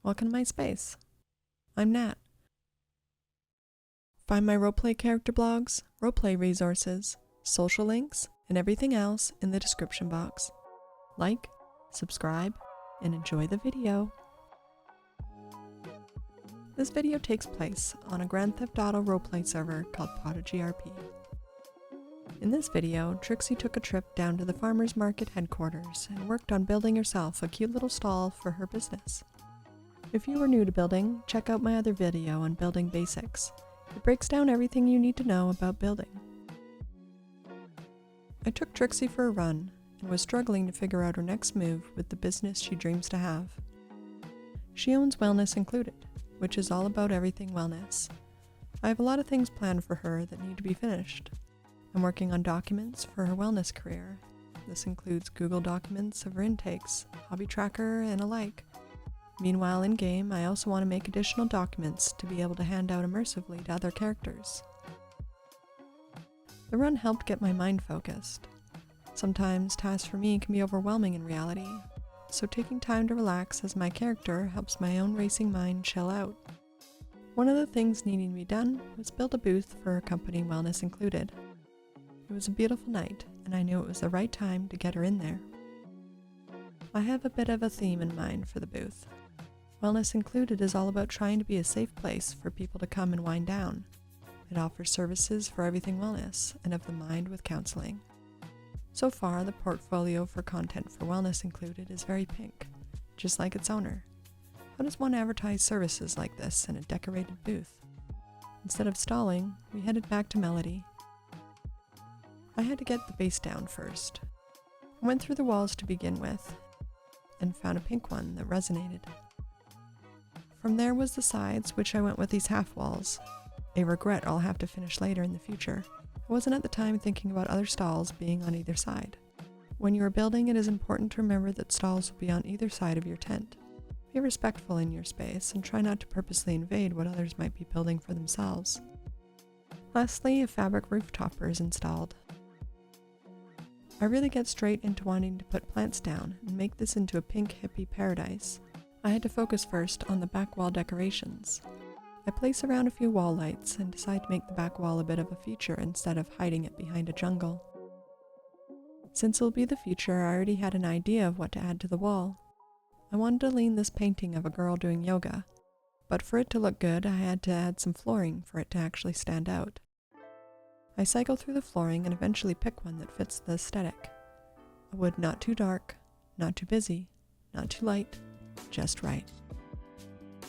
Welcome to my space. I'm Nat. Find my roleplay character blogs, roleplay resources, social links, and everything else in the description box. Like, subscribe, and enjoy the video. This video takes place on a Grand Theft Auto roleplay server called ProdigyRP. In this video, Trixie took a trip down to the farmer's market headquarters and worked on building herself a cute little stall for her business. If you are new to building, check out my other video on building basics. It breaks down everything you need to know about building. I took Trixie for a run and was struggling to figure out her next move with the business she dreams to have. She owns Wellness Included, which is all about everything wellness. I have a lot of things planned for her that need to be finished. I'm working on documents for her wellness career. This includes Google documents of her intakes, hobby tracker, and alike. Meanwhile, in-game, I also want to make additional documents to be able to hand out immersively to other characters. The run helped get my mind focused. Sometimes tasks for me can be overwhelming in reality, so taking time to relax as my character helps my own racing mind chill out. One of the things needing to be done was build a booth for her company Wellness Included. It was a beautiful night, and I knew it was the right time to get her in there. I have a bit of a theme in mind for the booth. Wellness Included is all about trying to be a safe place for people to come and wind down. It offers services for everything wellness and of the mind with counseling. So far, the portfolio for content for Wellness Included is very pink, just like its owner. How does one advertise services like this in a decorated booth? Instead of stalling, we headed back to Melody. I had to get the base down first. I went through the walls to begin with, and found a pink one that resonated. From there was the sides, which I went with these half walls. A regret I'll have to finish later in the future. I wasn't at the time thinking about other stalls being on either side. When you are building, it is important to remember that stalls will be on either side of your tent. Be respectful in your space and try not to purposely invade what others might be building for themselves. Lastly, a fabric roof topper is installed. I really get straight into wanting to put plants down and make this into a pink hippie paradise. I had to focus first on the back wall decorations. I place around a few wall lights and decide to make the back wall a bit of a feature instead of hiding it behind a jungle. Since it'll be the future, I already had an idea of what to add to the wall. I wanted to lean this painting of a girl doing yoga, but for it to look good, I had to add some flooring for it to actually stand out. I cycle through the flooring and eventually pick one that fits the aesthetic. A wood not too dark, not too busy, not too light, just right.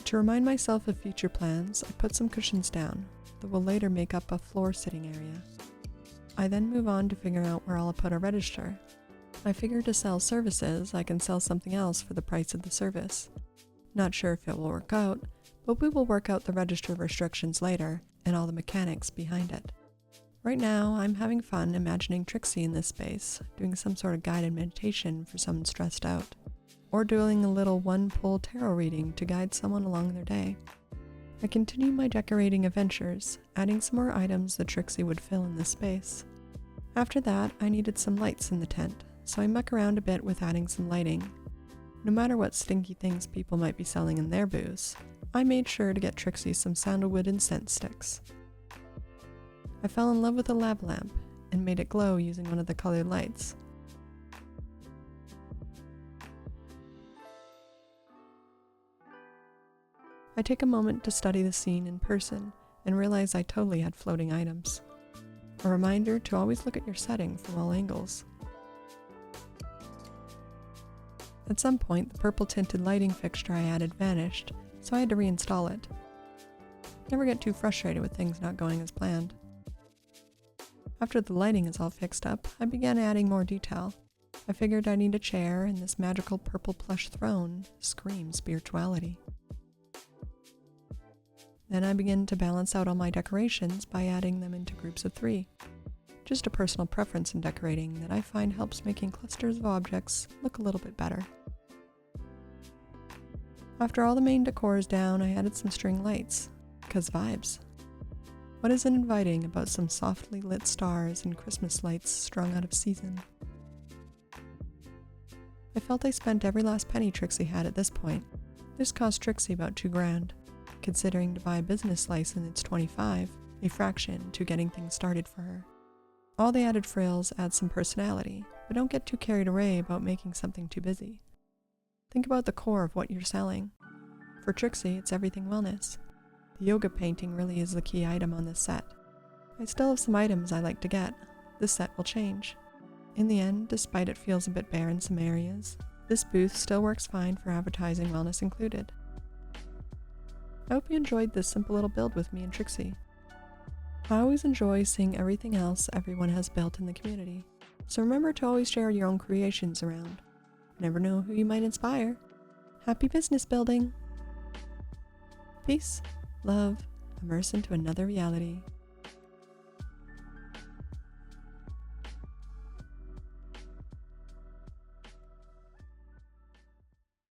To remind myself of future plans, I put some cushions down that will later make up a floor sitting area. I then move on to figure out where I'll put a register. I figure to sell services, I can sell something else for the price of the service. Not sure if it will work out, but we will work out the register restrictions later and all the mechanics behind it. Right now, I'm having fun imagining Trixie in this space, doing some sort of guided meditation for someone stressed out, or doing a little one-pull tarot reading to guide someone along their day. I continue my decorating adventures, adding some more items that Trixie would fill in this space. After that, I needed some lights in the tent, so I muck around a bit with adding some lighting. No matter what stinky things people might be selling in their booths, I made sure to get Trixie some sandalwood incense sticks. I fell in love with a lava lamp and made it glow using one of the colored lights. I take a moment to study the scene in person and realize I totally had floating items. A reminder to always look at your setting from all angles. At some point, the purple tinted lighting fixture I added vanished, so I had to reinstall it. Never get too frustrated with things not going as planned. After the lighting is all fixed up, I began adding more detail. I figured I need a chair, and this magical purple plush throne screams spirituality. Then I begin to balance out all my decorations by adding them into groups of 3. Just a personal preference in decorating that I find helps making clusters of objects look a little bit better. After all the main decor is down, I added some string lights, 'cause vibes. What is inviting about some softly lit stars and Christmas lights strung out of season? I felt I spent every last penny Trixie had at this point. This cost Trixie about $2,000. Considering to buy a business license it's $25, a fraction to getting things started for her. All the added frills add some personality, but don't get too carried away about making something too busy. Think about the core of what you're selling. For Trixie, it's everything wellness. The yoga painting really is the key item on this set. I still have some items I like to get. This set will change. In the end, despite it feels a bit bare in some areas, this booth still works fine for advertising wellness included. I hope you enjoyed this simple little build with me and Trixie. I always enjoy seeing everything else everyone has built in the community, so remember to always share your own creations around. Never know who you might inspire. Happy business building! Peace, love, immerse into another reality.